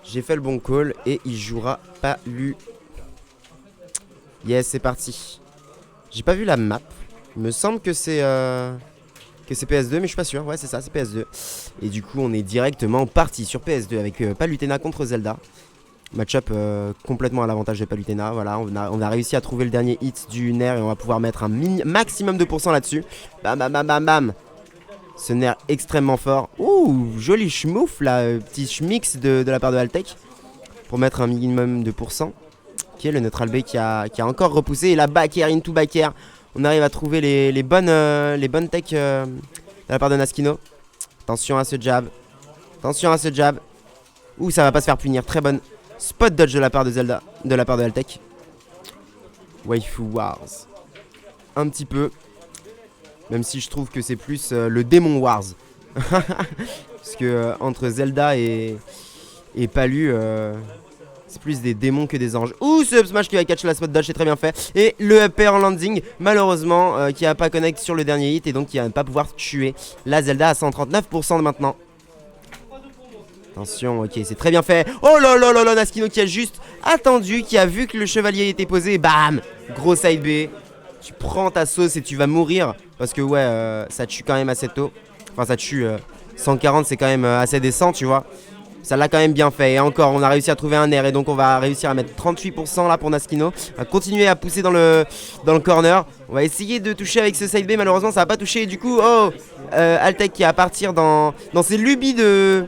J'ai fait le bon call et il jouera pas lu. Yes, c'est parti. J'ai pas vu la map. Il me semble que c'est PS2, mais je suis pas sûr. Ouais, c'est ça, c'est PS2. Et du coup, on est directement parti sur PS2 avec Palutena contre Zelda. Match-up complètement à l'avantage de Palutena. Voilà, on a réussi à trouver le dernier hit du nerf et on va pouvoir mettre un maximum de pourcents là-dessus. Bam, bam, bam, bam, bam. Ce nerf extrêmement fort. Ouh, joli schmouf là, petit schmix de la part de Altec. Pour mettre un minimum de pourcents. Ok, le neutral B qui a encore repoussé. Et la back air, into back air. On arrive à trouver les bonnes techs de la part de Naskino. Attention à ce jab. Attention à ce jab. Ouh, ça va pas se faire punir. Très bonne spot dodge de la part de Zelda. De la part de Altec. Waifu Wars. Un petit peu. Même si je trouve que c'est plus le Démon Wars. Parce que entre Zelda et Palu, c'est plus des démons que des anges. Ouh, ce up smash qui va catch la spot dodge, c'est très bien fait. Et le up air en landing, malheureusement, qui a pas connect sur le dernier hit et donc qui va pas pouvoir tuer la Zelda à 139% de maintenant. Attention, ok, c'est très bien fait. Oh là là là là, Naskino qui a juste attendu, qui a vu que le chevalier était posé. Bam, gros side B. Tu prends ta sauce et tu vas mourir. Parce que ouais, ça tue quand même assez tôt. Enfin, ça tue 140, c'est quand même assez décent, tu vois. Ça l'a quand même bien fait. Et encore, on a réussi à trouver un air. Et donc, on va réussir à mettre 38% là pour Naskino. On va continuer à pousser dans le corner. On va essayer de toucher avec ce side B. Malheureusement, ça va pas toucher. Et du coup, oh, Altec qui va partir dans ses lubies de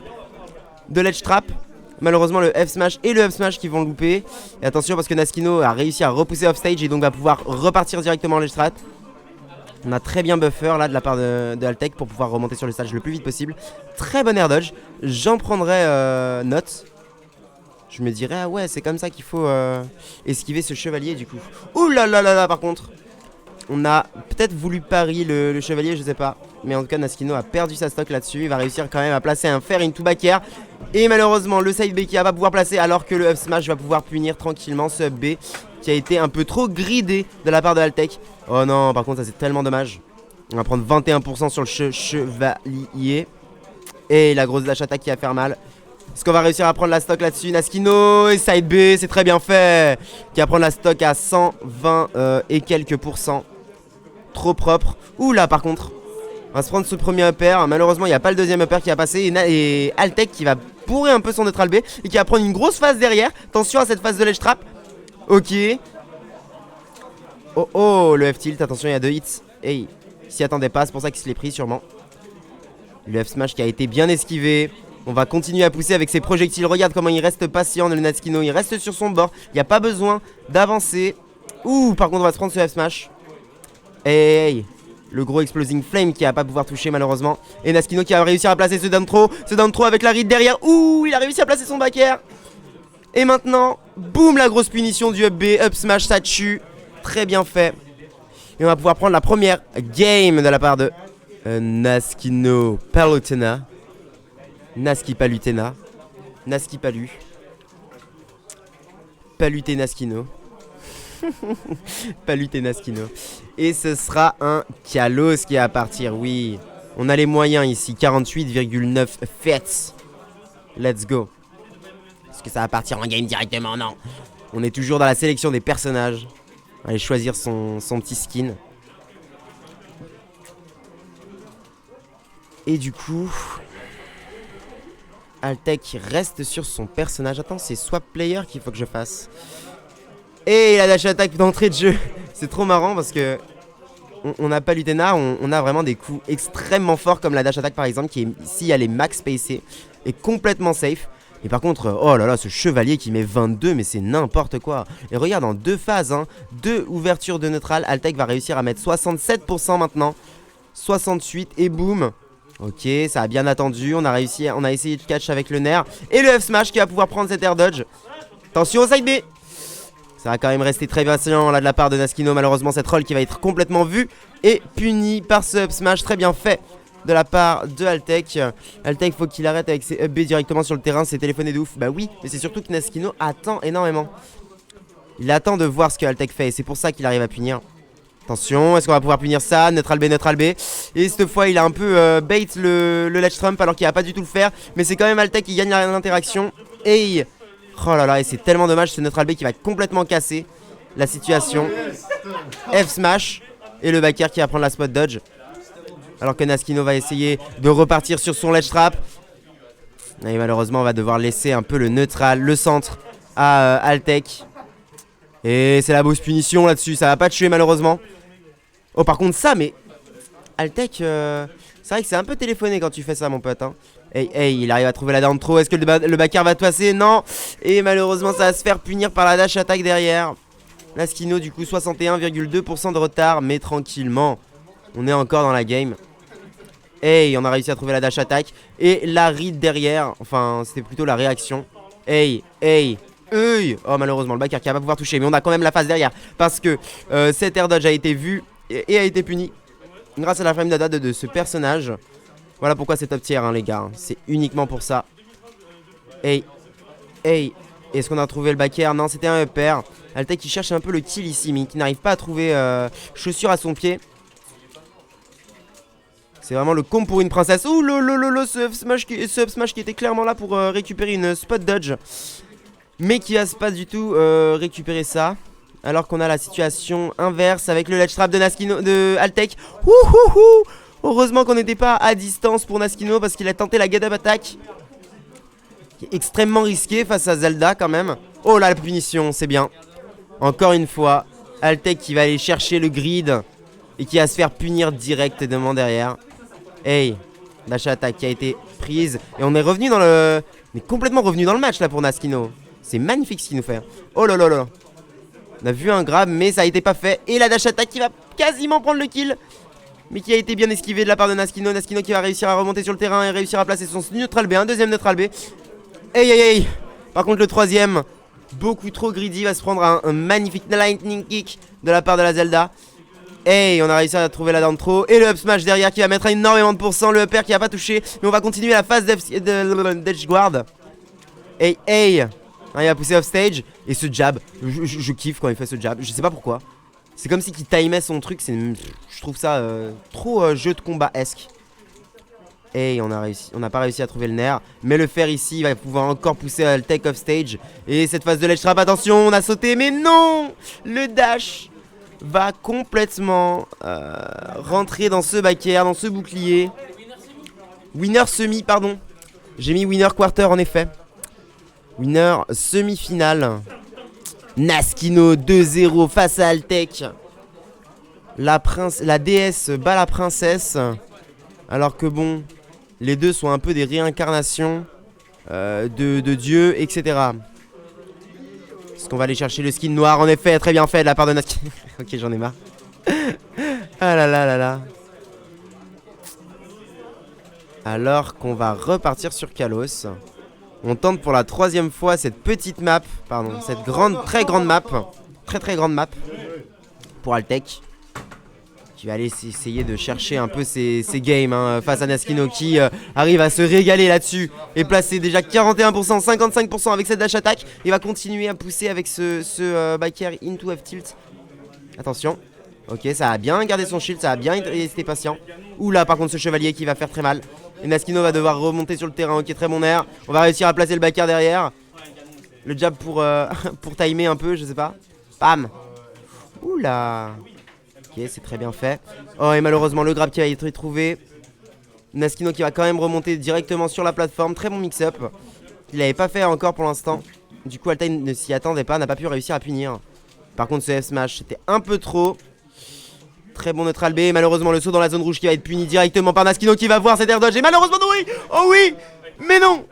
ledge trap. Malheureusement, le F smash et le up smash qui vont le louper. Et attention, parce que Naskino a réussi à repousser off stage et donc va pouvoir repartir directement en ledge trap. On a très bien buffer là de la part de Altec pour pouvoir remonter sur le stage le plus vite possible. Très bon air dodge. J'en prendrai note. Je me dirais, ah ouais, c'est comme ça qu'il faut esquiver ce chevalier du coup. Ouh là là là là, par contre. On a peut-être voulu parier le chevalier, je sais pas. Mais en tout cas, Naskino a perdu sa stock là-dessus. Il va réussir quand même à placer un fair into back air. Et malheureusement, le side B qui va pouvoir placer alors que le up smash va pouvoir punir tranquillement ce up B qui a été un peu trop gridé de la part de Altec. Oh non, par contre, ça c'est tellement dommage. On va prendre 21% sur le chevalier. Et la grosse dash attack qui va faire mal. Est-ce qu'on va réussir à prendre la stock là-dessus? Naskino et side B, c'est très bien fait. Qui va prendre la stock à 120 et quelques pourcents. Trop propre. Ouh là, par contre, on va se prendre ce premier upper. Malheureusement, il n'y a pas le deuxième upper qui va passer. Et Altec qui va bourrer un peu son neutral B. Et qui va prendre une grosse phase derrière. Attention à cette phase de ledge trap. Ok. Oh oh, le F-tilt. Attention, il y a 2 hits. Hey, il s'y attendait pas. C'est pour ça qu'il se l'est pris, sûrement. Le F-smash qui a été bien esquivé. On va continuer à pousser avec ses projectiles. Regarde comment il reste patient, le Naskino. Il reste sur son bord. Il n'y a pas besoin d'avancer. Ouh, par contre, on va se prendre ce F-smash. Hey, le gros explosing flame qui va pas pouvoir toucher malheureusement. Et Naskino qui va réussir à placer ce down throw avec la read derrière. Ouh, il a réussi à placer son back air. Et maintenant, boum, la grosse punition du up B. Up smash, ça tue. Très bien fait. Et on va pouvoir prendre la première game de la part de Naskino Palutena. Naski Palutena. Naski Palu. Paluté Naskino. Paluté Naskino. Et ce sera un Kalos qui va partir, oui. On a les moyens ici, 48,9 fêtes. Let's go. Est-ce que ça va partir en game directement? Non. On est toujours dans la sélection des personnages. On va aller choisir son petit skin. Et du coup, Altec reste sur son personnage. Attends, c'est swap player qu'il faut que je fasse. Et la dash attack d'entrée de jeu. C'est trop marrant parce que on a Palutena, on a vraiment des coups extrêmement forts comme la dash attack par exemple qui est ici elle est max spacée et complètement safe. Et par contre, oh là là, ce chevalier qui met 22, mais c'est n'importe quoi. Et regarde, en 2 phases, hein, 2 ouvertures de neutral, Altec va réussir à mettre 67% maintenant. 68 et boum. Ok, ça a bien attendu, on a essayé de catch avec le nerf. Et le F smash qui va pouvoir prendre cet air dodge. Attention au side B. Ça va quand même rester très patient là de la part de Naskino. Malheureusement, cette roll qui va être complètement vue et punie par ce up smash très bien fait de la part de Altec. Altec, faut qu'il arrête avec ses up B directement sur le terrain. C'est téléphoné de ouf. Bah oui, mais c'est surtout que Naskino attend énormément. Il attend de voir ce que Altec fait et c'est pour ça qu'il arrive à punir. Attention, est-ce qu'on va pouvoir punir ça? Neutral B, neutral B. Et cette fois, il a un peu bait le ledge trump alors qu'il va pas du tout le faire. Mais c'est quand même Altec qui gagne l'interaction. Et oh là là, et c'est tellement dommage, ce neutral B qui va complètement casser la situation. F smash. Et le backer qui va prendre la spot dodge. Alors que Naskino va essayer de repartir sur son ledge trap. Et malheureusement, on va devoir laisser un peu le neutral, le centre à Altec. Et c'est la boss punition là-dessus, ça va pas tuer malheureusement. Oh par contre ça, mais Altec, c'est vrai que c'est un peu téléphoné quand tu fais ça mon pote hein. Hey, il arrive à trouver la down throw, est-ce que le backer va te passer? Non. Et malheureusement ça va se faire punir par la dash attack derrière. Naskino du coup 61,2% de retard, mais tranquillement. On est encore dans la game. Hey, on a réussi à trouver la dash attack. Et la read derrière, enfin c'était plutôt la réaction. Hey. Oh malheureusement le backer qui va pas pouvoir toucher. Mais on a quand même la phase derrière. Parce que cet air dodge a été vu et a été puni grâce à la frame data de ce personnage. Voilà pourquoi c'est top tier hein, les gars. C'est uniquement pour ça. Hey. Est-ce qu'on a trouvé le backer? Non c'était un upper. Altec qui cherche un peu le kill ici, mais qui n'arrive pas à trouver chaussure à son pied. C'est vraiment le combo pour une princesse. Ouh lolo, ce up smash qui était clairement là pour récupérer une spot dodge. Mais qui va pas du tout récupérer ça. Alors qu'on a la situation inverse avec le ledge trap de Altec. Heureusement qu'on n'était pas à distance pour Naskino parce qu'il a tenté la get up attack. Qui est extrêmement risqué face à Zelda quand même. Oh là la punition, c'est bien. Encore une fois, Altec qui va aller chercher le grid. Et qui va se faire punir directement derrière. Hey, dash attack qui a été prise. Et on est revenu dans le... On est complètement revenu dans le match là pour Naskino. C'est magnifique ce qu'il nous fait. Oh là là là. On a vu un grab mais ça a été pas fait. Et la dash attack qui va quasiment prendre le kill. Mais qui a été bien esquivé de la part de Naskino. Naskino qui va réussir à remonter sur le terrain et réussir à placer son neutral B. Un deuxième neutral B. Hey. Par contre le troisième, beaucoup trop greedy, va se prendre un magnifique lightning kick de la part de la Zelda. Hey, on a réussi à trouver la down throw. Et le up smash derrière qui va mettre énormément de pourcents. Le upper qui va pas toucher. Mais on va continuer la phase d'edge guard. Hey. Il va pousser off stage. Et ce jab, je kiffe quand il fait ce jab. Je sais pas pourquoi. C'est comme si il timait son truc. Je trouve ça trop jeu de combat-esque. Et on n'a pas réussi à trouver le nerf. Mais le fer ici, il va pouvoir encore pousser le take off stage. Et cette phase de ledge trap, attention, on a sauté. Mais non, le dash va complètement rentrer dans ce back air, dans ce bouclier. Winner semi, pardon. J'ai mis winner quarter en effet. Winner semi-finale. Naskino 2-0 face à Altec. La déesse bat la princesse. Alors que bon, les deux sont un peu des réincarnations de Dieu, etc. Est-ce qu'on va aller chercher le skin noir? En effet, très bien fait de la part de Naskino. Ok, j'en ai marre. Ah là là là là. Alors qu'on va repartir sur Kalos. On tente pour la troisième fois cette petite map. Pardon, cette très grande map. Très grande map. Pour Altec. Qui va aller essayer de chercher un peu ses games hein, face à Naskino qui arrive à se régaler là-dessus. Et placer déjà 41%, 55% avec cette dash attack. Il va continuer à pousser avec ce back air into F tilt. Attention. Ok, ça a bien gardé son shield, ça a bien été patient. Oula, par contre ce chevalier qui va faire très mal. Et Naskino va devoir remonter sur le terrain. Ok, très bon air. On va réussir à placer le back air derrière. Le jab pour timer un peu, je sais pas. Bam. Oula. Ok, c'est très bien fait. Oh, et malheureusement le grab qui va être trouvé. Naskino qui va quand même remonter directement sur la plateforme. Très bon mix-up. Il n'avait pas fait encore pour l'instant. Du coup Altaï ne s'y attendait pas, n'a pas pu réussir à punir. Par contre ce F-smash c'était un peu trop. Très bon neutral B. Malheureusement le saut dans la zone rouge qui va être puni directement par Naskino qui va voir cet air dodge. Et malheureusement oui. Oh oui. Mais non.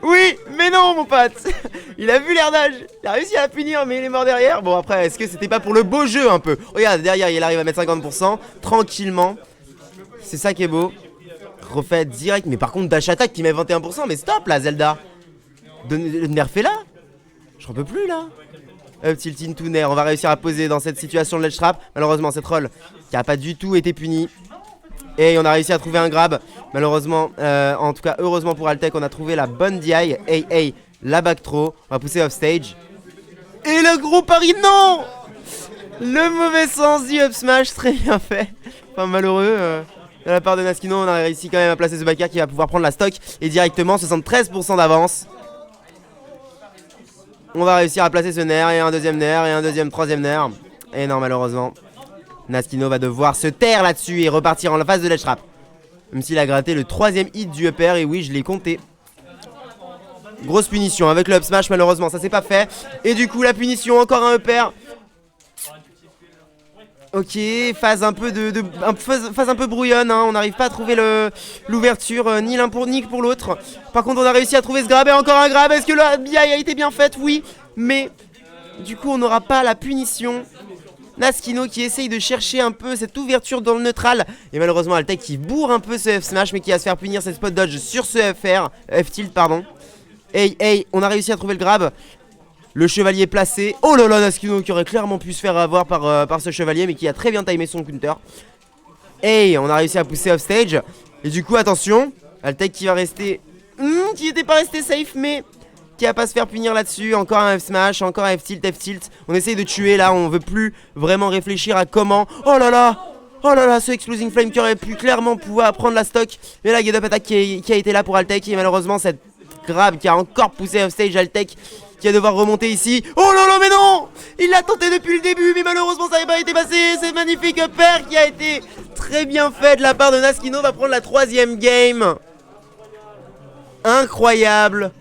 Oui, mais non mon pote. Il a vu l'air dodge. Il a réussi à la punir mais il est mort derrière. Bon après est-ce que c'était pas pour le beau jeu un peu? Regarde derrière il arrive à mettre 50% tranquillement. C'est ça qui est beau. Refait direct. Mais par contre dash attack qui met 21%. Mais stop là Zelda. Nerfez-la. J'en peux plus là. Up tilt into nair. On va réussir à poser dans cette situation de ledge trap. Malheureusement cette roll qui a pas du tout été punie. Et on a réussi à trouver un grab. Malheureusement, en tout cas heureusement pour Altec, on a trouvé la bonne DI. Hey, la back throw. On va pousser off stage. Et le gros pari, non. Le mauvais sens du up smash, très bien fait. Enfin malheureux de la part de Naskino, on a réussi quand même à placer ce backer qui va pouvoir prendre la stock. Et directement 73% d'avance. On va réussir à placer ce nair et un deuxième nair et un deuxième, troisième nair. Et non malheureusement, Naskino va devoir se taire là-dessus et repartir en phase de ledge trap. Même s'il a gratté le troisième hit du upper, et oui je l'ai compté. Grosse punition avec le up smash, malheureusement ça s'est pas fait. Et du coup la punition, encore un upper. Ok, phase un peu phase un peu brouillonne, hein. On n'arrive pas à trouver l'ouverture ni l'un ni pour l'autre. Par contre on a réussi à trouver ce grab et encore un grab. Est-ce que la BI a été bien faite? Oui, mais du coup on n'aura pas la punition. Naskino qui essaye de chercher un peu cette ouverture dans le neutral. Et malheureusement Altec qui bourre un peu ce F smash, mais qui va se faire punir cette spot dodge sur ce F tilt pardon. Hey, on a réussi à trouver le grab. Le chevalier placé. Oh là là, Naskino qui aurait clairement pu se faire avoir par ce chevalier, mais qui a très bien timé son counter. Hey, on a réussi à pousser off stage. Et du coup, attention, Altec qui va rester... qui n'était pas resté safe, mais qui va pas se faire punir là-dessus. Encore un F smash, encore un F tilt. On essaye de tuer là, on veut plus vraiment réfléchir à comment... Oh là là, ce Exploding Flame qui aurait pu clairement pouvoir prendre la stock. Mais la get up attack qui a été là pour Altec. Et malheureusement, cette grab qui a encore poussé off stage Altec, qui va devoir remonter ici. Oh là là, mais non! Il l'a tenté depuis le début, mais malheureusement ça n'avait pas été passé. C'est magnifique upper qui a été très bien fait de la part de Naskino. Va prendre la troisième game. Incroyable.